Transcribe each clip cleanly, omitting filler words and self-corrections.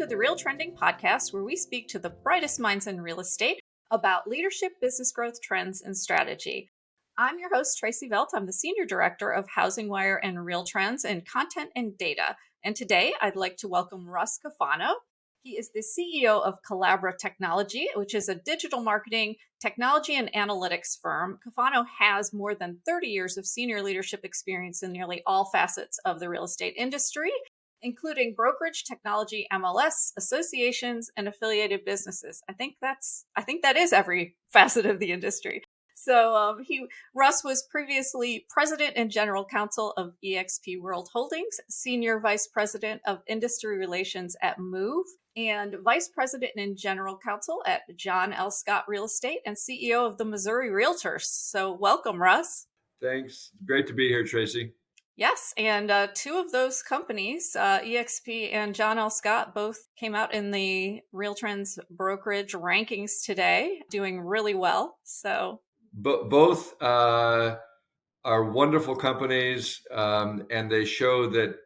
to the RealTrending podcast, where we speak to the brightest minds in real estate about leadership, business growth, trends, and strategy. I'm your host, Tracey Velt. I'm the Senior Director of Housing Wire and RealTrends and Content and Data. And today I'd like to welcome Russ Cofano. He is the CEO of Collabra Technology, which is a digital marketing, technology, and analytics firm. Cofano has more than 30 years of senior leadership experience in nearly all facets of the real estate industry, including brokerage, technology, MLS, associations, and affiliated businesses. I think that is every facet of the industry. So Russ was previously president and general counsel of eXp World Holdings, senior vice president of industry relations at Move, and vice president and general counsel at John L. Scott Real Estate, and CEO of the Missouri Realtors. So welcome, Russ. Thanks. Great to be here, Tracey. Yes, and two of those companies, eXp and John L. Scott, both came out in the RealTrends brokerage rankings today, doing really well. So both are wonderful companies, and they show that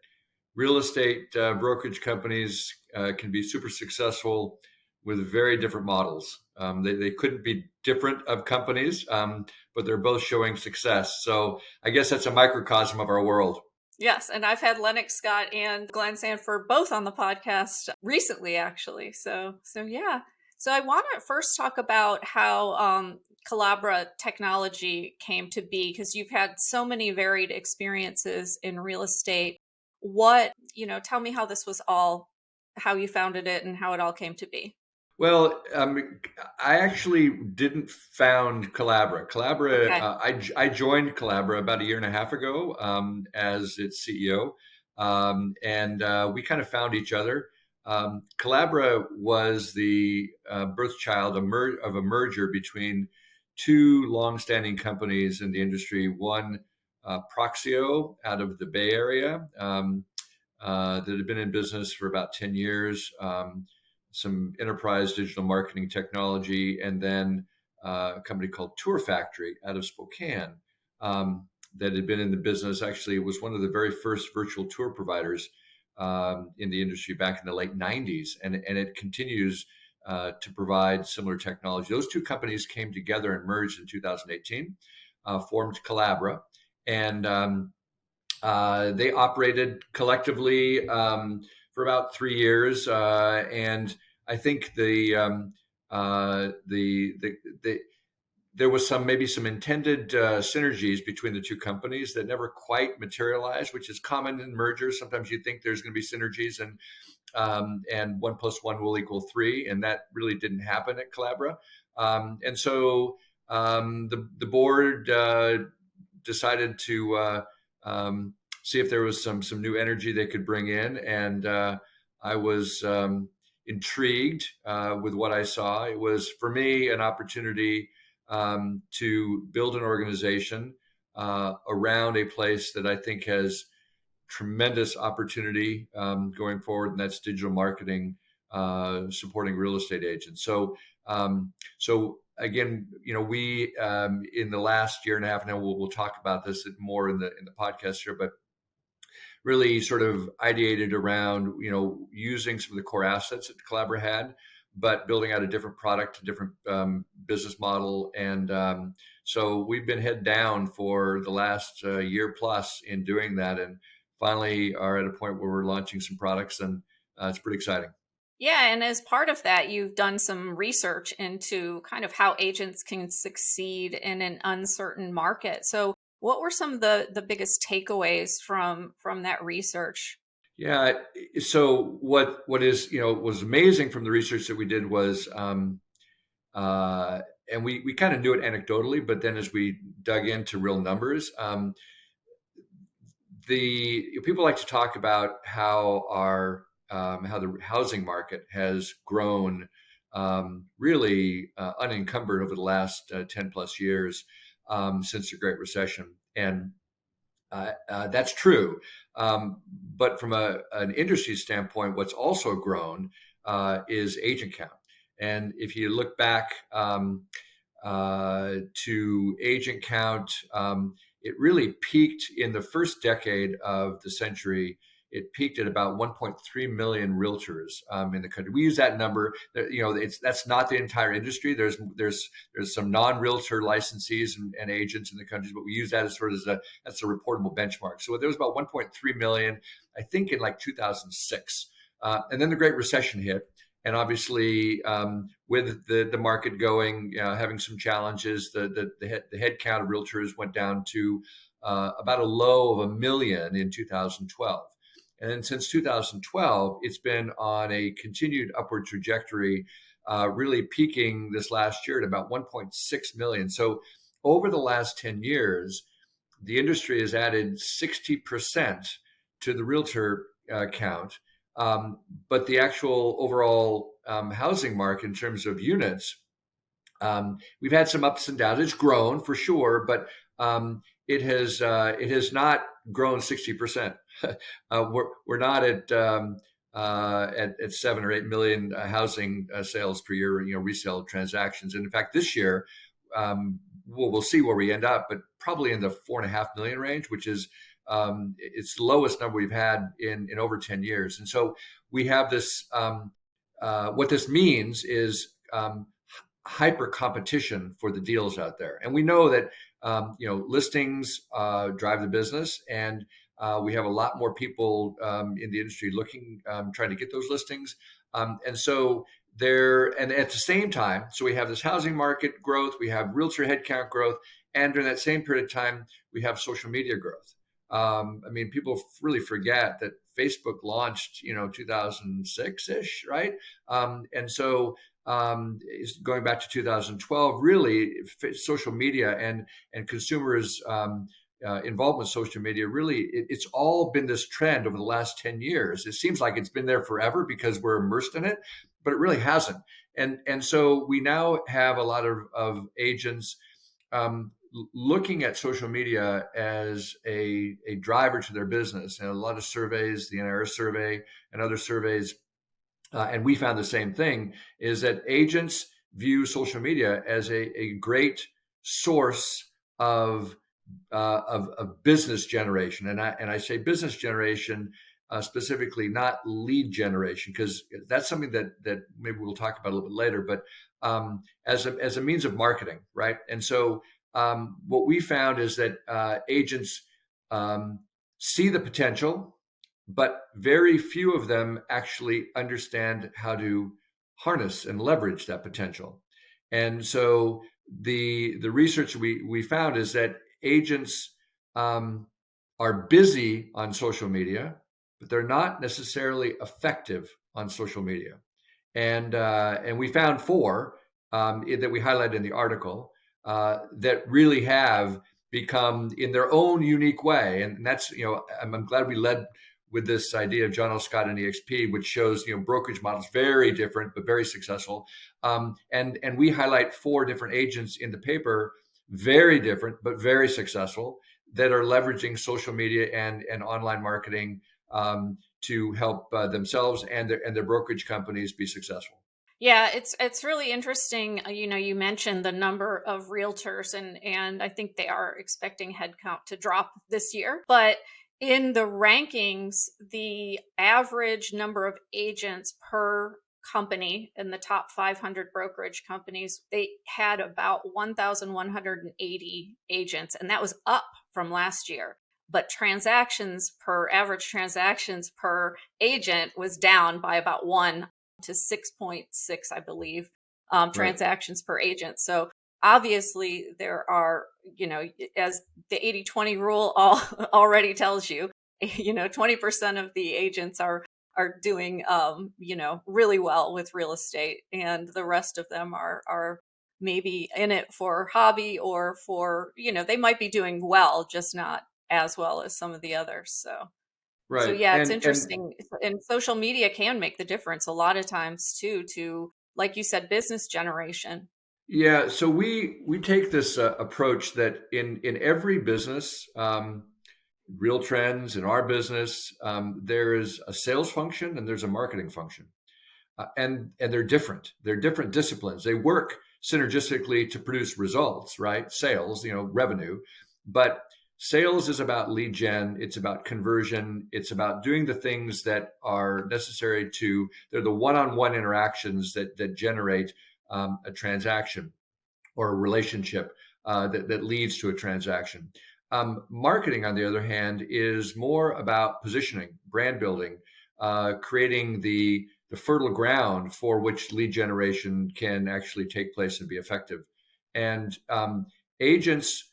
real estate brokerage companies can be super successful with very different models. They couldn't be different of companies, but they're both showing success. So I guess that's a microcosm of our world. Yes, and I've had Lennox Scott and Glenn Sanford both on the podcast recently, actually. So yeah. So I want to first talk about how Collabra Technology came to be, because you've had so many varied experiences in real estate. Tell me how this was all, how you founded it and how it all came to be. Well, I actually didn't found Collabra. Okay. I joined Collabra about a year and a half ago as its CEO, and we kind of found each other. Collabra was the birth child of a merger between two longstanding companies in the industry. One, Proxio, out of the Bay Area, that had been in business for about 10 years. Some enterprise digital marketing technology, and then a company called Tour Factory out of Spokane that had been in the business. Actually, it was one of the very first virtual tour providers in the industry back in the late 90s, and it continues to provide similar technology. Those two companies came together and merged in 2018, formed Collabra, and they operated collectively for about 3 years, and I think there was maybe some intended synergies between the two companies that never quite materialized, which is common in mergers. Sometimes you think there's going to be synergies, and 1 + 1 will equal 3, and that really didn't happen at Collabra. And so the board decided to see if there was some new energy they could bring in, and I was intrigued with what I saw. It was, for me, an opportunity to build an organization around a place that I think has tremendous opportunity going forward, and that's digital marketing, supporting real estate agents. So again, we in the last year and a half now, we'll talk about this more in the podcast here, but really sort of ideated around, using some of the core assets that Collabra had, but building out a different product, a different business model. And so we've been head down for the last year plus in doing that, and finally are at a point where we're launching some products, and it's pretty exciting. Yeah, and as part of that, you've done some research into kind of how agents can succeed in an uncertain market. So what were some of the biggest takeaways from that research? Yeah. So what was amazing from the research that we did was, and we kind of knew it anecdotally, but then as we dug into real numbers, people like to talk about how the housing market has grown really unencumbered over the last 10 plus years since the Great Recession. And that's true. But from an industry standpoint, what's also grown is agent count. And if you look back to agent count, it really peaked in the first decade of the century it peaked at about 1.3 million realtors in the country. We use that number. That's not the entire industry. There's some non-realtor licensees and agents in the country, but we use that as sort of that's a reportable benchmark. So there was about 1.3 million, I think, in like 2006, and then the Great Recession hit. And obviously, with the market going, having some challenges, the head count of realtors went down to about a low of 1 million in 2012. And then since 2012, it's been on a continued upward trajectory, really peaking this last year at about 1.6 million. So over the last 10 years, the industry has added 60% to the realtor count. But the actual overall housing market in terms of units, we've had some ups and downs. It's grown for sure, but it has not grown 60%. We're not at 7 or 8 million housing sales per year, resale transactions. And in fact, this year, we'll see where we end up, but probably in the 4.5 million range, which is it's the lowest number we've had in over 10 years. And so we have this, what this means is hyper competition for the deals out there. And we know that, listings drive the business, and we have a lot more people in the industry looking, trying to get those listings. And so and at the same time, so we have this housing market growth, we have realtor headcount growth, and during that same period of time, we have social media growth. People really forget that Facebook launched, 2006-ish, right? And so going back to 2012, really, social media and consumers' involvement with social media, really, it's all been this trend over the last 10 years. It seems like it's been there forever because we're immersed in it, but it really hasn't. And so we now have a lot of agents looking at social media as a driver to their business. And a lot of surveys, the NRS survey and other surveys, and we found the same thing, is that agents view social media as a great source of business generation. And I say business generation specifically, not lead generation, because that's something that maybe we'll talk about a little bit later, but as a means of marketing, right? And so what we found is that agents see the potential, but very few of them actually understand how to harness and leverage that potential. And so the research we found is that agents are busy on social media, but they're not necessarily effective on social media. And we found 4 that we highlighted in the article that really have become, in their own unique way. And that's, I'm glad we led with this idea of John L. Scott and EXP, which shows, brokerage models very different, but very successful. And we highlight 4 different agents in the paper, very different, but very successful, that are leveraging social media and online marketing to help themselves and their brokerage companies be successful. Yeah, it's really interesting. You mentioned the number of realtors, and I think they are expecting headcount to drop this year. But in the rankings, the average number of agents per company in the top 500 brokerage companies, they had about 1,180 agents, and that was up from last year. But average transactions per agent was down by about 1 to 6.6, I believe, transactions per agent. So obviously there are, as the 80-20 rule already tells you, 20% of the agents are doing, really well with real estate, and the rest of them are maybe in it for hobby or for, they might be doing well, just not as well as some of the others. So yeah, it's interesting. And social media can make the difference a lot of times too, to, like you said, business generation. Yeah. So we take this approach that in every business, RealTrends, in our business, there is a sales function and there's a marketing function. And they're different. They're different disciplines. They work synergistically to produce results, right? Sales, revenue. But Sales is about lead gen. It's about conversion. It's about doing the things that are necessary they're the one-on-one interactions that generate a transaction or a relationship that leads to a transaction. Marketing, on the other hand, is more about positioning, brand building, creating the fertile ground for which lead generation can actually take place and be effective. And agents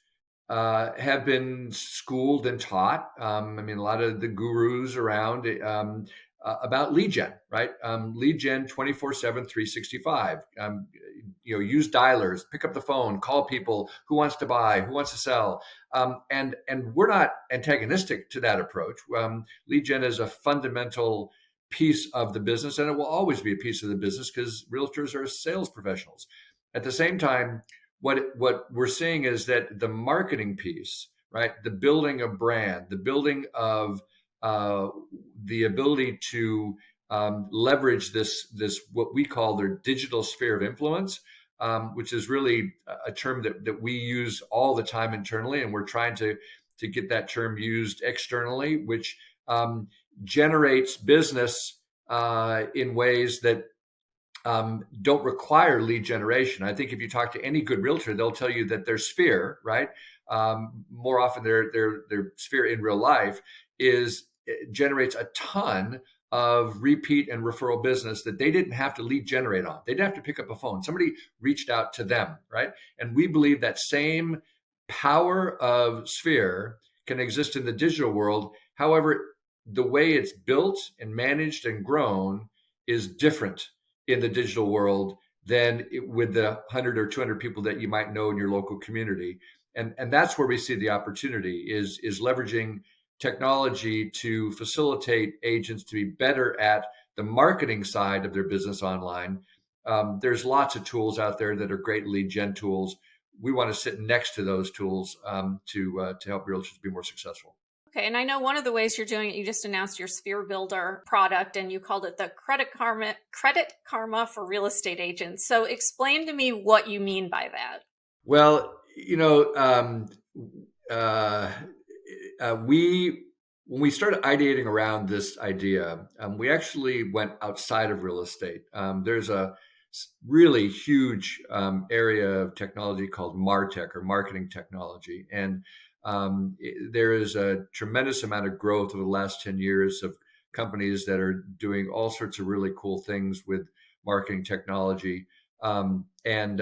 have been schooled and taught. I mean, a lot of the gurus around about lead gen, right? Lead gen 24/7, 365. Use dialers, pick up the phone, call people. Who wants to buy? Who wants to sell? And we're not antagonistic to that approach. Lead gen is a fundamental piece of the business, and it will always be a piece of the business because realtors are sales professionals. At the same time, what we're seeing is that the marketing piece, right, the building of brand, the building of the ability to leverage this what we call their digital sphere of influence, which is really a term that we use all the time internally, and we're trying to get that term used externally, which generates business in ways that don't require lead generation. I think if you talk to any good realtor, they'll tell you that their sphere, right, more often their sphere in real life generates a ton of repeat and referral business that they didn't have to lead generate on. They didn't have to pick up a phone. Somebody reached out to them, right? And we believe that same power of sphere can exist in the digital world. However, the way it's built and managed and grown is different in the digital world than with the 100 or 200 people that you might know in your local community. And that's where we see the opportunity is leveraging technology to facilitate agents to be better at the marketing side of their business online. There's lots of tools out there that are great lead gen tools. We want to sit next to those tools to help realtors be more successful. Okay, and I know one of the ways you're doing it, you just announced your Sphere Builder product and you called it the Credit Karma for real estate agents. So explain to me what you mean by that. Well, when we started ideating around this idea, we actually went outside of real estate. There's a really huge area of technology called MarTech, or marketing technology, and there is a tremendous amount of growth over the last 10 years of companies that are doing all sorts of really cool things with marketing technology. And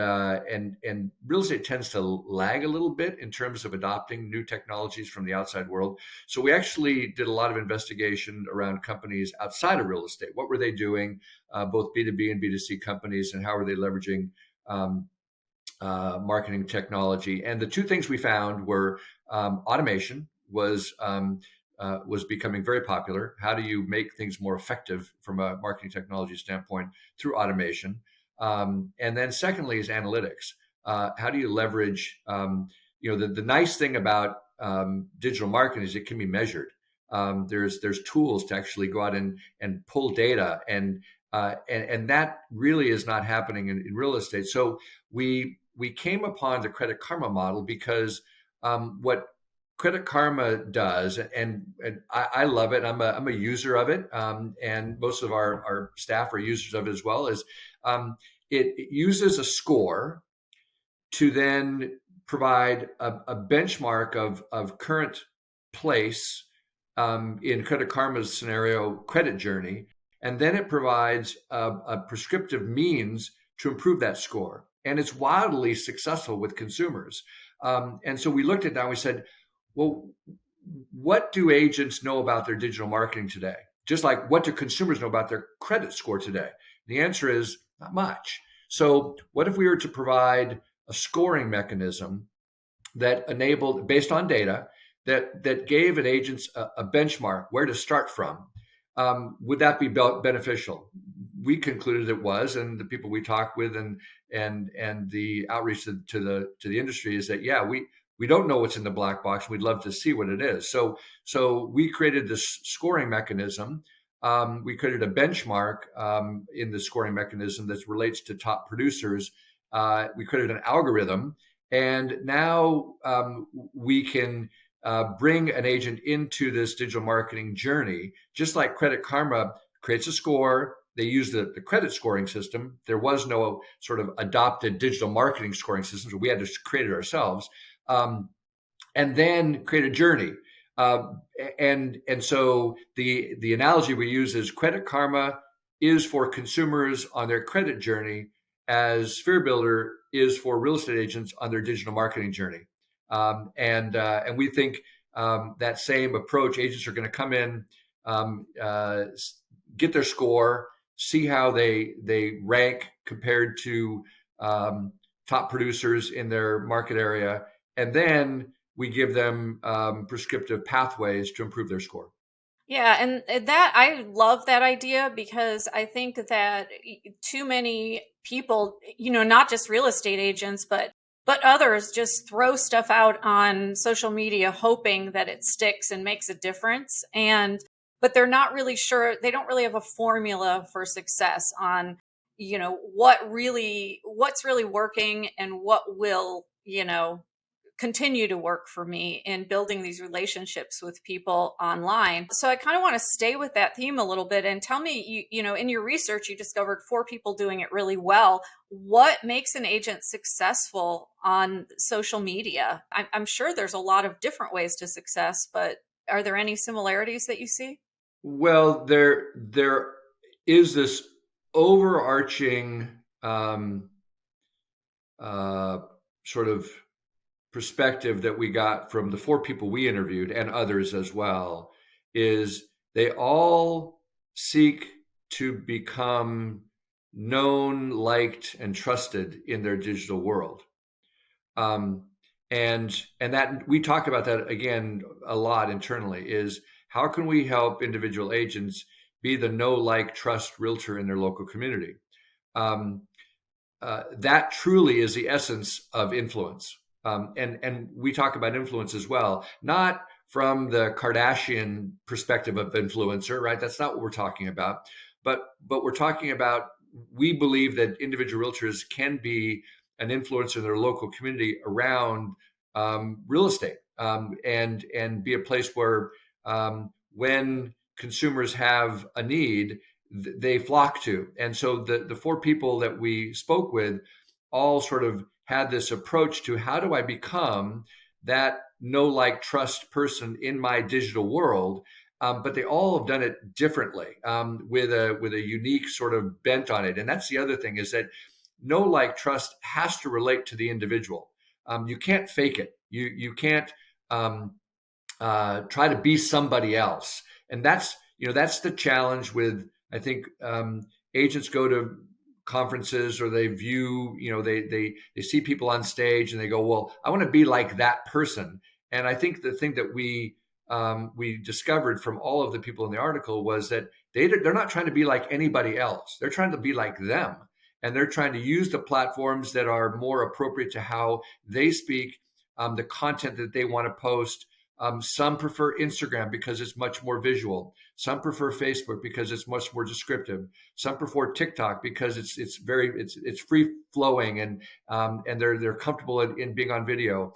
real estate tends to lag a little bit in terms of adopting new technologies from the outside world. So we actually did a lot of investigation around companies outside of real estate. What were they doing, both B2B and B2C companies, and how are they leveraging marketing technology? And the two things we found were automation was becoming very popular. How do you make things more effective from a marketing technology standpoint through automation? And then secondly is analytics. How do you leverage, the nice thing about digital marketing is it can be measured. There's tools to actually go out and pull data, and that really is not happening in real estate. So we came upon the Credit Karma model because what Credit Karma does, and I love it. I'm a user of it, and most of our staff are users of it as well. Is it uses a score to then provide a benchmark of current place in Credit Karma's scenario, credit journey, and then it provides a prescriptive means to improve that score. And it's wildly successful with consumers. And so we looked at that and we said, well, what do agents know about their digital marketing today? Just like what do consumers know about their credit score today? The answer is not much. So what if we were to provide a scoring mechanism that enabled, based on data, that gave an agent a benchmark where to start from? Would that be beneficial? We concluded it was, and the people we talked with and the outreach to the industry is that, yeah, we don't know what's in the black box. We'd love to see what it is. So we created this scoring mechanism. We created a benchmark in the scoring mechanism that relates to top producers. We created an algorithm, and now we can bring an agent into this digital marketing journey, just like Credit Karma creates a score. They use the credit scoring system. There was no sort of adopted digital marketing scoring system, so we had to create it ourselves, and then create a journey. And so the analogy we use is Credit Karma is for consumers on their credit journey, as Sphere Builder is for real estate agents on their digital marketing journey. And we think that same approach, agents are going to come in, get their score, see how they rank compared to top producers in their market area, and then we give them prescriptive pathways to improve their score. Yeah, and that I love that idea, because I think that too many people, not just real estate agents, but others just throw stuff out on social media hoping that it sticks and makes a difference. But they're not really sure, they don't really have a formula for success on, what's really working and what will, continue to work for me in building these relationships with people online. So I kind of want to stay with that theme a little bit and tell me, in your research, you discovered 4 people doing it really well. What makes an agent successful on social media? I'm sure there's a lot of different ways to success, but are there any similarities that you see? Well, there is this overarching sort of perspective that we got from the 4 people we interviewed and others as well, is they all seek to become known, liked, and trusted in their digital world. And that we talk about that again a lot internally, is how can we help individual agents be the know, like, trust realtor in their local community? That truly is the essence of influence. And we talk about influence as well, not from the Kardashian perspective of influencer, right? That's not what we're talking about. But we're talking about, we believe that individual realtors can be an influencer in their local community around real estate, and be a place where when consumers have a need, they flock to. And so the 4 people that we spoke with all sort of had this approach to, how do I become that know, like, trust person in my digital world? But they all have done it differently, with a unique sort of bent on it. And that's the other thing, is that know, like, trust has to relate to the individual. You can't fake it. You can't try to be somebody else. And that's the challenge with, I think, agents go to conferences, or they view, they see people on stage and they go, well, I want to be like that person. And I think the thing that we discovered from all of the people in the article was that they're not trying to be like anybody else. They're trying to be like them. And they're trying to use the platforms that are more appropriate to how they speak, the content that they want to post. Some prefer Instagram because it's much more visual. Some prefer Facebook because it's much more descriptive. Some prefer TikTok because it's free flowing, and they're comfortable in being on video.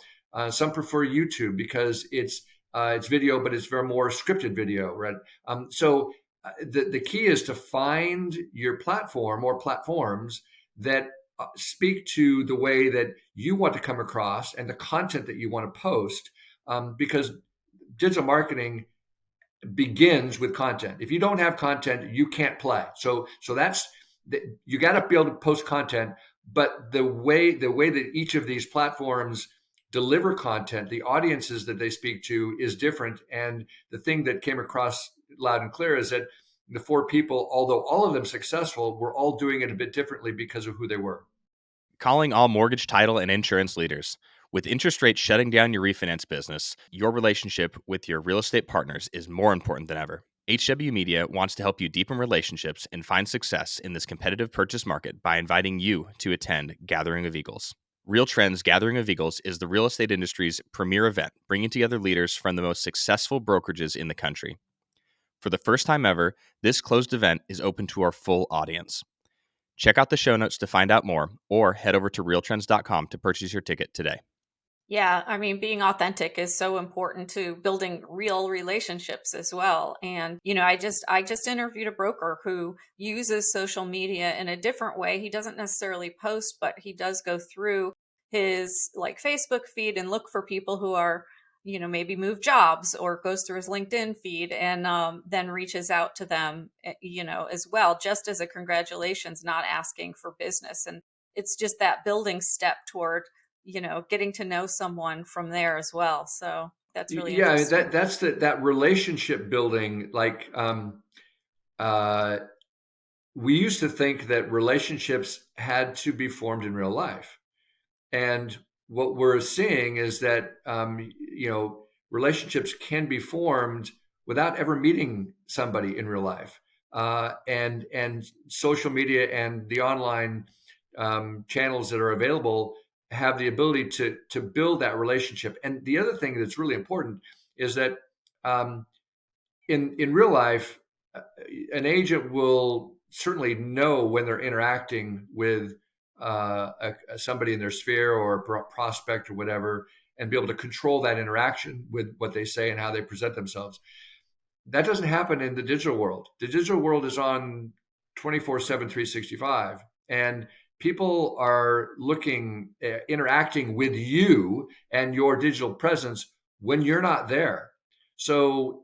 Some prefer YouTube because it's video, but it's very more scripted video, right? So the key is to find your platform or platforms that speak to the way that you want to come across and the content that you want to post. Because digital marketing begins with content. If you don't have content, you can't play. So that's you got to be able to post content. But the way that each of these platforms deliver content, the audiences that they speak to, is different. And the thing that came across loud and clear is that the 4 people, although all of them successful, were all doing it a bit differently because of who they were. Calling all mortgage, title, and insurance leaders. With interest rates shutting down your refinance business, your relationship with your real estate partners is more important than ever. HW Media wants to help you deepen relationships and find success in this competitive purchase market by inviting you to attend Gathering of Eagles. RealTrend's Gathering of Eagles is the real estate industry's premier event, bringing together leaders from the most successful brokerages in the country. For the first time ever, this closed event is open to our full audience. Check out the show notes to find out more, or head over to realtrends.com to purchase your ticket today. Yeah, I mean, being authentic is so important to building real relationships as well. And, I just interviewed a broker who uses social media in a different way. He doesn't necessarily post, but he does go through his like Facebook feed and look for people who are, maybe move jobs, or goes through his LinkedIn feed and then reaches out to them, as well, just as a congratulations, not asking for business. And it's just that building step toward getting to know someone from there as well. So that's really Yeah, interesting. that's that relationship building. Like, uh, we used to think that relationships had to be formed in real life. And what we're seeing is that relationships can be formed without ever meeting somebody in real life. And social media and the online channels that are available have the ability to build that relationship. And the other thing that's really important is that um, in real life, an agent will certainly know when they're interacting with somebody in their sphere or a prospect or whatever, and be able to control that interaction with what they say and how they present themselves. That doesn't happen in the digital world. The digital world is on 24/7, 365, and people are interacting with you and your digital presence when you're not there. So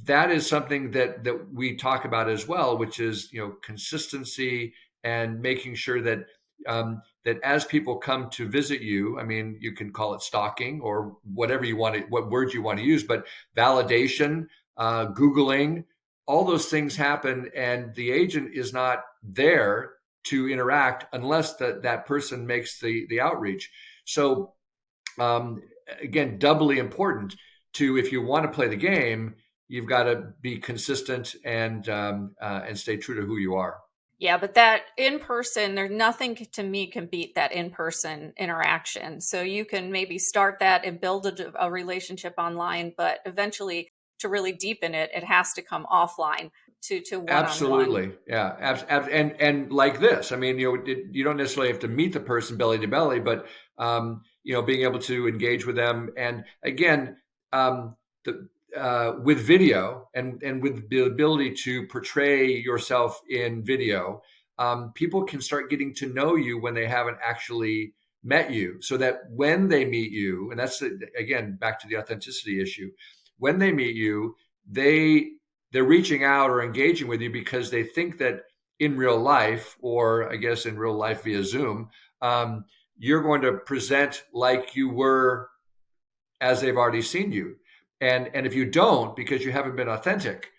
that is something that we talk about as well, which is consistency and making sure that that as people come to visit you, I mean, you can call it stalking or whatever you want to, what words you want to use, but validation, Googling, all those things happen, and the agent is not there to interact unless that person makes the outreach. So um, again, doubly important to, if you want to play the game, you've got to be consistent and stay true to who you are. Yeah, but that in person, there's nothing to me can beat that in person interaction. So you can maybe start that and build a relationship online, but eventually to really deepen it, it has to come offline to one on one. Absolutely, yeah, and like this, I mean, you don't necessarily have to meet the person belly to belly, but being able to engage with them, and again, the with video and with the ability to portray yourself in video, people can start getting to know you when they haven't actually met you, so that when they meet you, and that's again back to the authenticity issue, when they meet you, they're reaching out or engaging with you because they think that in real life, or I guess in real life via Zoom, you're going to present like you were as they've already seen you. And if you don't, because you haven't been authentic,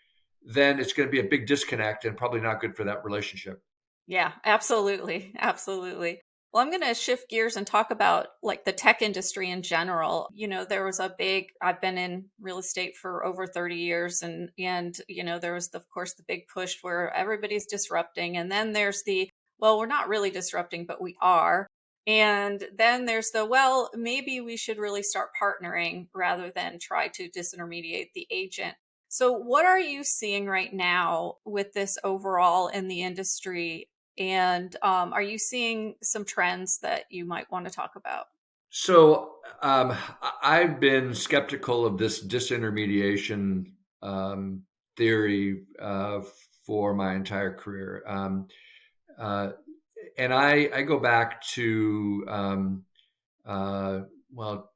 then it's going to be a big disconnect and probably not good for that relationship. Yeah, absolutely. Absolutely. Well, I'm going to shift gears and talk about like the tech industry in general. There was I've been in real estate for over 30 years, and there was of course the big push where everybody's disrupting, and then there's well, we're not really disrupting, but we are. And then there's well, maybe we should really start partnering rather than try to disintermediate the agent. So, what are you seeing right now with this overall in the industry? And are you seeing some trends that you might want to talk about? So I've been skeptical of this disintermediation theory for my entire career. Uh, and I go back to, uh, well,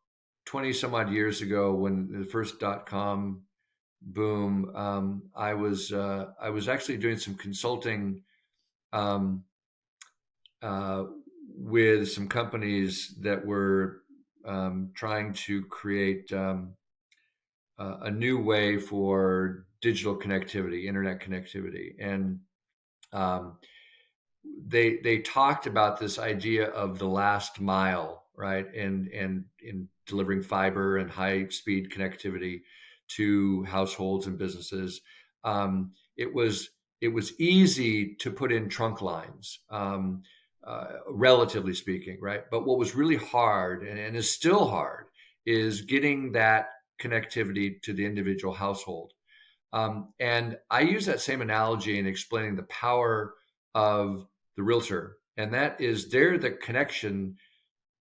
20 some odd years ago when the first .com boom. I was actually doing some consulting um, uh, with some companies that were trying to create a new way for digital connectivity, internet connectivity, and um, they talked about this idea of the last mile, right? And in delivering fiber and high speed connectivity to households and businesses. It was easy to put in trunk lines, relatively speaking, right? But what was really hard, and is still hard, is getting that connectivity to the individual household. And I use that same analogy in explaining the power of the realtor, and that is they're the connection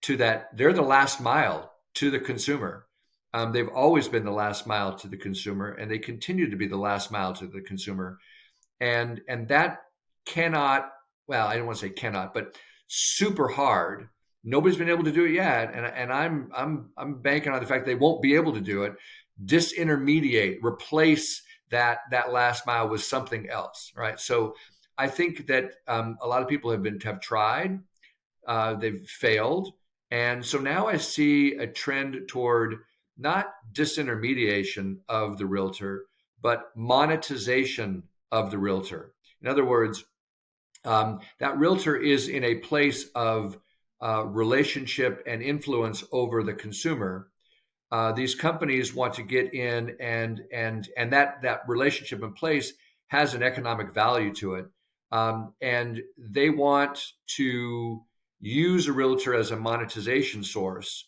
to that. They're the last mile to the consumer. They've always been the last mile to the consumer, and they continue to be the last mile to the consumer. And that cannot, well, I don't want to say cannot, but super hard. Nobody's been able to do it yet, and I'm banking on the fact they won't be able to do it. Disintermediate, replace that last mile with something else, right? So I think that a lot of people have tried, they've failed, and so now I see a trend toward not disintermediation of the realtor, but monetization of the realtor. In other words, that realtor is in a place of relationship and influence over the consumer. These companies want to get in, and that relationship in place has an economic value to it, and they want to use a realtor as a monetization source.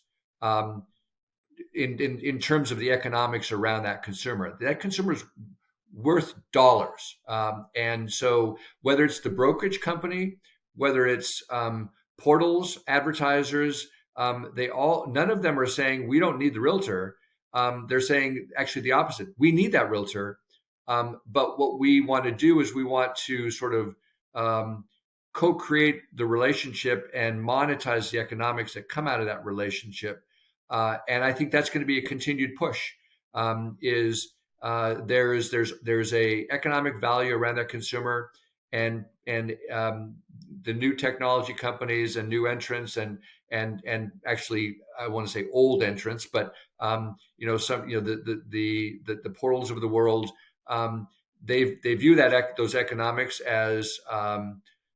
In terms of the economics around that consumer is worth dollars. And so whether it's the brokerage company, whether it's portals, advertisers, none of them are saying we don't need the realtor. They're saying actually the opposite. We need that realtor. But what we want to do is we want to sort of co-create the relationship and monetize the economics that come out of that relationship. And I think that's going to be a continued push. There's a economic value around that consumer, and the new technology companies and new entrants and actually I want to say old entrants, but the portals of the world, they view those economics as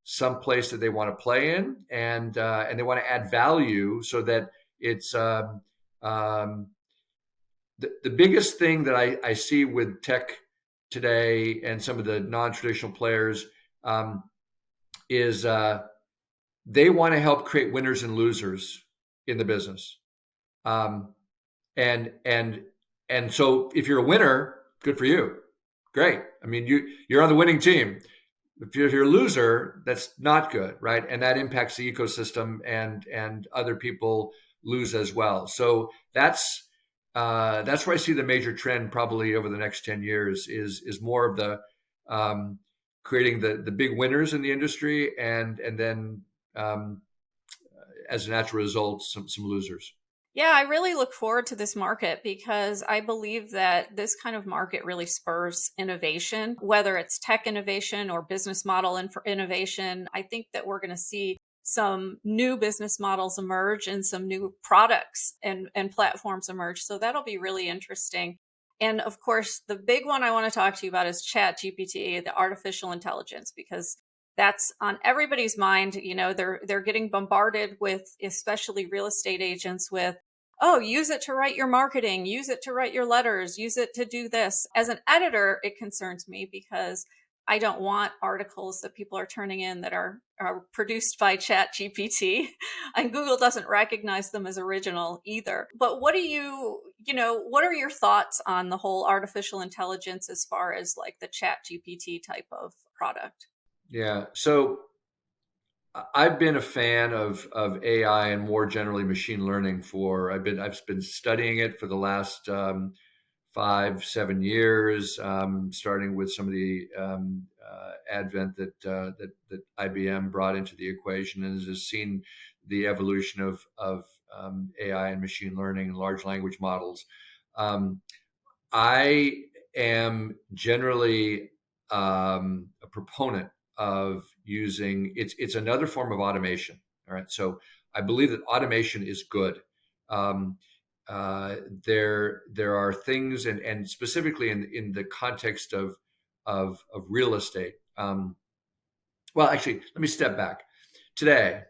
some place that they want to play in, and they want to add value so that it's the biggest thing that I see with tech today and some of the non-traditional players is they want to help create winners and losers in the business. And so if you're a winner, good for you. Great. I mean, you're on the winning team. If you're a loser, that's not good, right? And that impacts the ecosystem, and other people lose as well. So that's where I see the major trend probably over the next 10 years is more of the creating the big winners in the industry, and then as a natural result, some losers. Yeah, I really look forward to this market because I believe that this kind of market really spurs innovation, whether it's tech innovation or business model innovation. I think that we're going to see some new business models emerge and some new products and platforms emerge. So that'll be really interesting. And of course, the big one I want to talk to you about is ChatGPT, the artificial intelligence, because that's on everybody's mind. You know, they're getting bombarded with, especially real estate agents, with, oh, use it to write your marketing, use it to write your letters, use it to do this. As an editor, it concerns me because I don't want articles that people are turning in that are produced by ChatGPT, and Google doesn't recognize them as original either. But what are your thoughts on the whole artificial intelligence as far as like the ChatGPT type of product? Yeah. So I've been a fan of AI and more generally machine learning I've been studying it for the last 5-7 years, starting with some of the advent that IBM brought into the equation, and has seen the evolution of AI and machine learning and large language models. I am generally a proponent of using it's another form of automation. All right, so I believe that automation is good. There are things, and specifically in the context of real estate. Well, actually, let me step back. Today,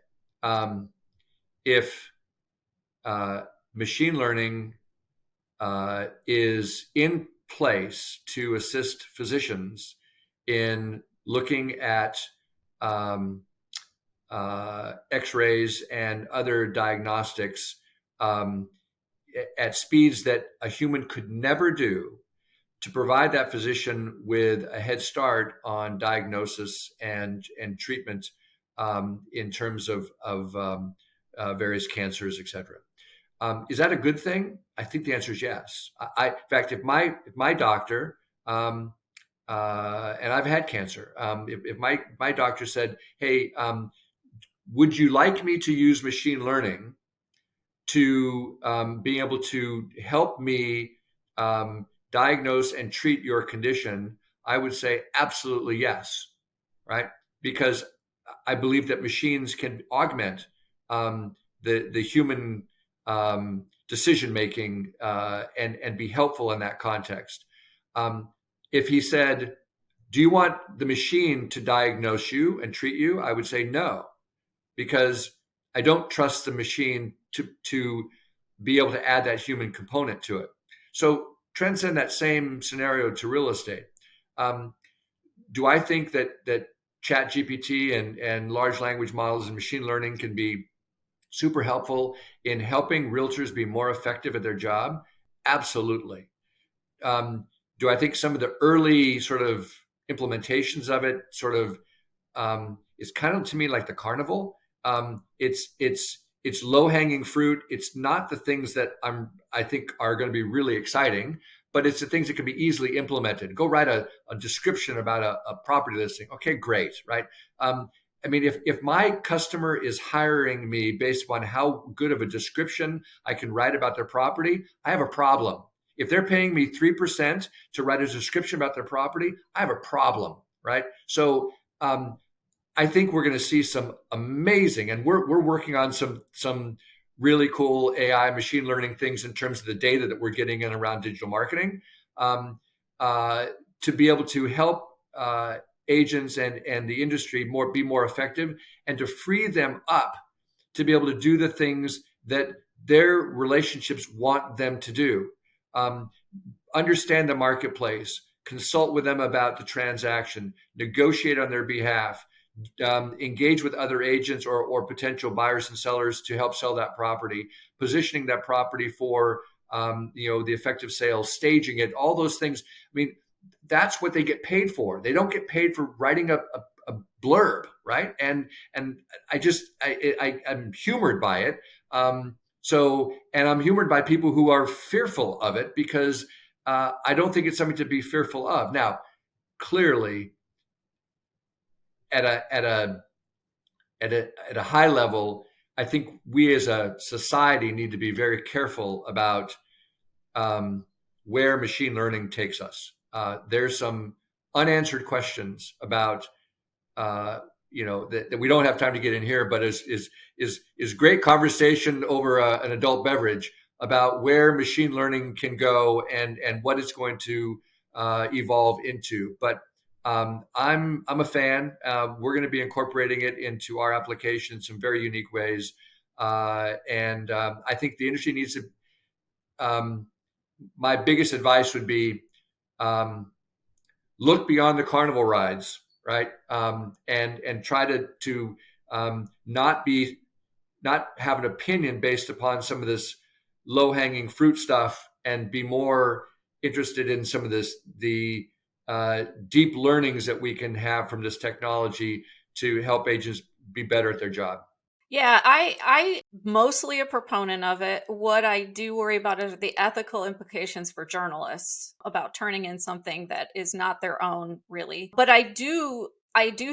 if machine learning is in place to assist physicians in looking at X-rays and other diagnostics at speeds that a human could never do, to provide that physician with a head start on diagnosis and treatment in terms of various cancers, etc. Is that a good thing? I think the answer is yes. In fact, if my doctor, and I've had cancer, if my doctor said, "Hey, would you like me to use machine learning to be able to help me diagnose and treat your condition?" I would say absolutely yes, right? Because I believe that machines can augment the human decision making and be helpful in that context. If he said, "Do you want the machine to diagnose you and treat you?" I would say no, because I don't trust the machine to be able to add that human component to it. So transcend that same scenario to real estate. Do I think that ChatGPT and large language models and machine learning can be super helpful in helping realtors be more effective at their job? Absolutely. Do I think some of the early sort of implementations of it sort of is kind of to me like the carnival? It's low hanging fruit. It's not the things that I think are going to be really exciting, but it's the things that can be easily implemented. Go write a description about a property listing. Okay, great, right? I mean, if my customer is hiring me based upon how good of a description I can write about their property, I have a problem. If they're paying me 3% to write a description about their property, I have a problem, right? So I think we're going to see some amazing, and we're working on some really cool AI machine learning things in terms of the data that we're getting in around digital marketing, to be able to help agents and the industry be more effective, and to free them up to be able to do the things that their relationships want them to do. Understand the marketplace, consult with them about the transaction, negotiate on their behalf, engage with other agents or potential buyers and sellers to help sell that property, positioning that property for the effective sale, staging it, all those things. I mean, that's what they get paid for. They don't get paid for writing a blurb, right? And I'm humored by it. And I'm humored by people who are fearful of it, because I don't think it's something to be fearful of. Now, clearly, at a high level, I think we as a society need to be very careful about where machine learning takes us. There's some unanswered questions about that we don't have time to get in here, but is great conversation over an adult beverage about where machine learning can go and what it's going to evolve into. But I'm a fan. We're going to be incorporating it into our application in some very unique ways, and I think the industry needs to. My biggest advice would be look beyond the carnival rides, right? And try to not have an opinion based upon some of this low hanging fruit stuff, and be more interested in some of the deep learnings that we can have from this technology to help agents be better at their job. Yeah, I mostly a proponent of it. What I do worry about is the ethical implications for journalists about turning in something that is not their own, really. But I do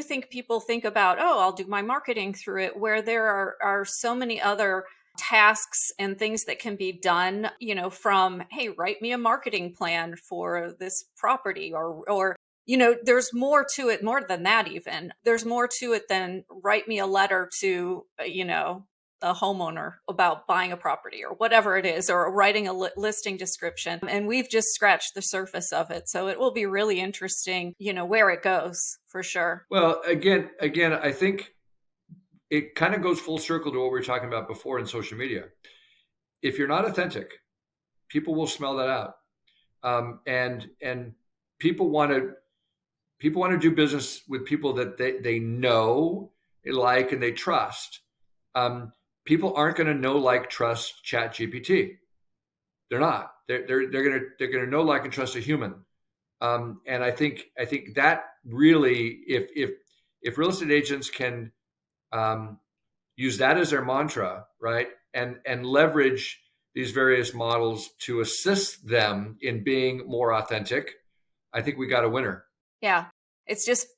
think people think about, oh, I'll do my marketing through it, where there are so many other tasks and things that can be done, from, hey, write me a marketing plan for this property, or there's more to it, more than that. Even there's more to it than write me a letter to, a homeowner about buying a property or whatever it is, or writing a listing description. And we've just scratched the surface of it. So it will be really interesting, where it goes, for sure. Well, again, I think it kind of goes full circle to what we were talking about before in social media. If you're not authentic, people will smell that out. And people want to do business with people that they know, they like, and they trust. People aren't going to know, like, trust ChatGPT. They're not. They're going to know, like, and trust a human. And I think that really, if real estate agents can, use that as their mantra, right? And leverage these various models to assist them in being more authentic, I think we got a winner. Yeah. It's just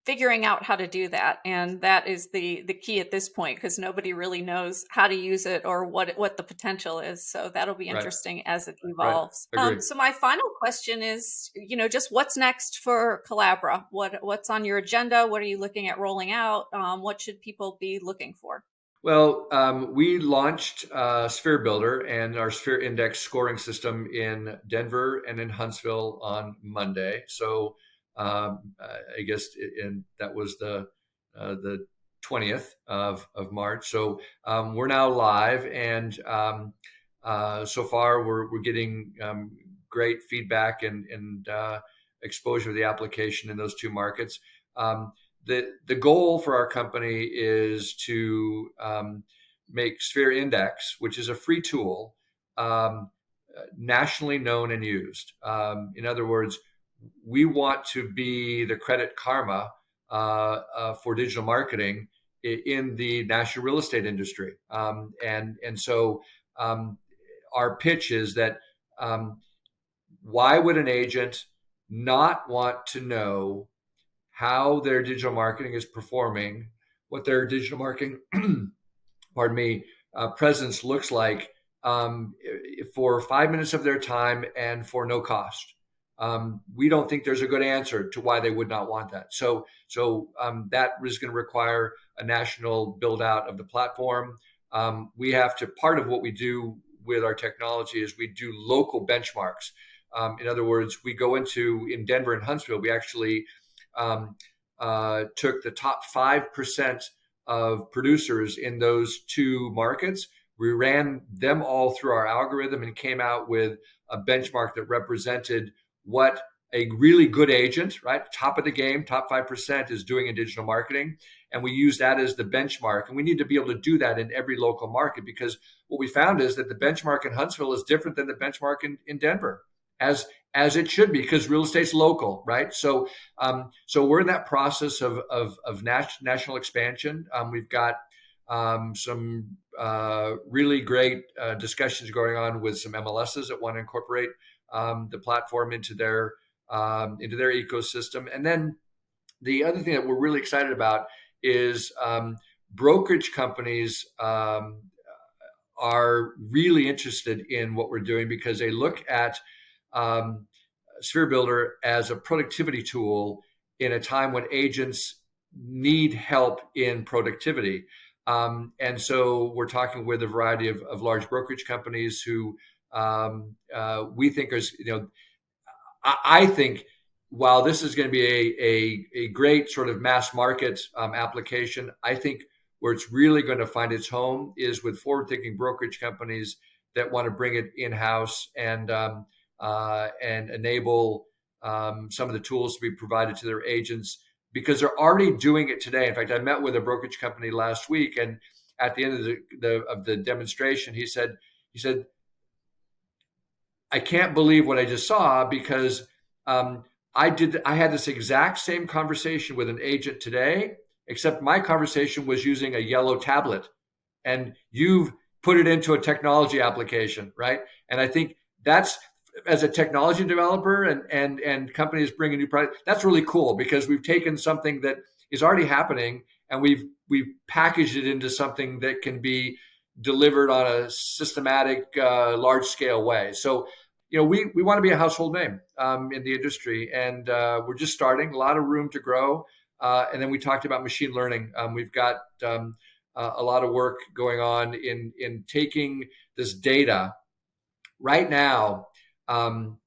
figuring out how to do that. And that is the key at this point, because nobody really knows how to use it or what the potential is. So that'll be Right. interesting as it Right. evolves. Agreed. So my final question is, just what's next for Collabra? What's on your agenda? What are you looking at rolling out? What should people be looking for? Well, we launched Sphere Builder and our Sphere Index scoring system in Denver and in Huntsville on Monday. So I guess that was the 20th of March. So we're now live, and so far we're getting great feedback and exposure of the application in those two markets. The goal for our company is to make Sphere Index, which is a free tool, nationally known and used. In other words, we want to be the Credit Karma for digital marketing in the national real estate industry. And so our pitch is that why would an agent not want to know how their digital marketing is performing, what their digital marketing, presence looks like for 5 minutes of their time and for no cost? We don't think there's a good answer to why they would not want that. So that is going to require a national build out of the platform. We have to, part of what we do with our technology is we do local benchmarks. In other words, we go in Denver and Huntsville, we actually took the top 5% of producers in those two markets. We ran them all through our algorithm and came out with a benchmark that represented what a really good agent, right, top of the game, top 5% is doing in digital marketing. And we use that as the benchmark. And we need to be able to do that in every local market, because what we found is that the benchmark in Huntsville is different than the benchmark in Denver, as it should be, because real estate's local, right? So we're in that process of national expansion. We've got some really great discussions going on with some MLSs that want to incorporate the platform into their ecosystem. And then the other thing that we're really excited about is brokerage companies are really interested in what we're doing, because they look at Sphere Builder as a productivity tool in a time when agents need help in productivity. And so we're talking with a variety of large brokerage companies who we think is, I think while this is going to be a great sort of mass market application, I think where it's really going to find its home is with forward-thinking brokerage companies that want to bring it in-house and enable some of the tools to be provided to their agents, because they're already doing it today. In fact, I met with a brokerage company last week, and at the end of the demonstration, he said, I can't believe what I just saw, because I had this exact same conversation with an agent today, except my conversation was using a yellow tablet, and you've put it into a technology application, right? And I think that's, as a technology developer and companies bring a new product, that's really cool, because we've taken something that is already happening and we've packaged it into something that can be delivered on a systematic, large scale way. So, we want to be a household name in the industry, and we're just starting, a lot of room to grow. And then we talked about machine learning. We've got a lot of work going on in taking this data right now. I'll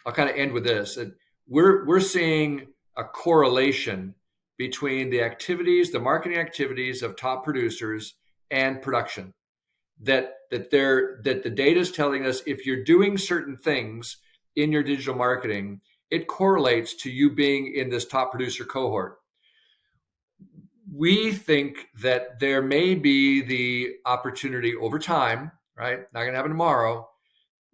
kind of end with this. We're seeing a correlation between the marketing activities of top producers and production. That the data is telling us, if you're doing certain things in your digital marketing, it correlates to you being in this top producer cohort. We think that there may be the opportunity over time, right? Not going to happen tomorrow,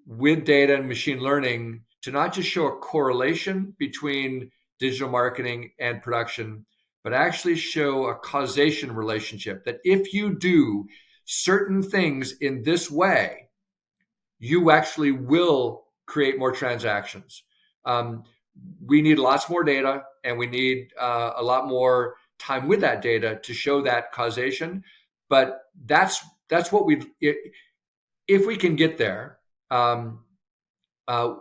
with data and machine learning, to not just show a correlation between digital marketing and production, but actually show a causation relationship that if you do certain things in this way, you actually will create more transactions. We need lots more data, and we need a lot more time with that data to show that causation. But that's what if we can get there,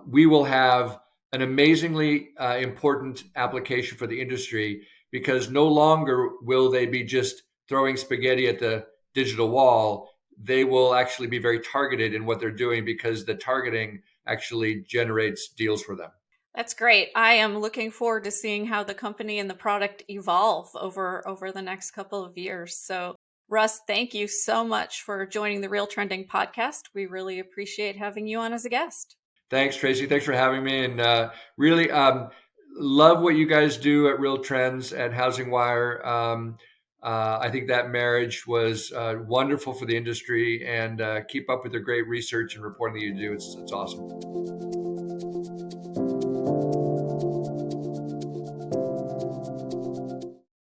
we will have an amazingly important application for the industry, because no longer will they be just throwing spaghetti at the digital wall. They will actually be very targeted in what they're doing, because the targeting actually generates deals for them. That's great. I am looking forward to seeing how the company and the product evolve over the next couple of years. So, Russ, thank you so much for joining the Real Trending podcast. We really appreciate having you on as a guest. Thanks, Tracey. Thanks for having me. And really love what you guys do at Real Trends at Housing Wire. I think that marriage was wonderful for the industry, and keep up with the great research and reporting that you do. It's awesome.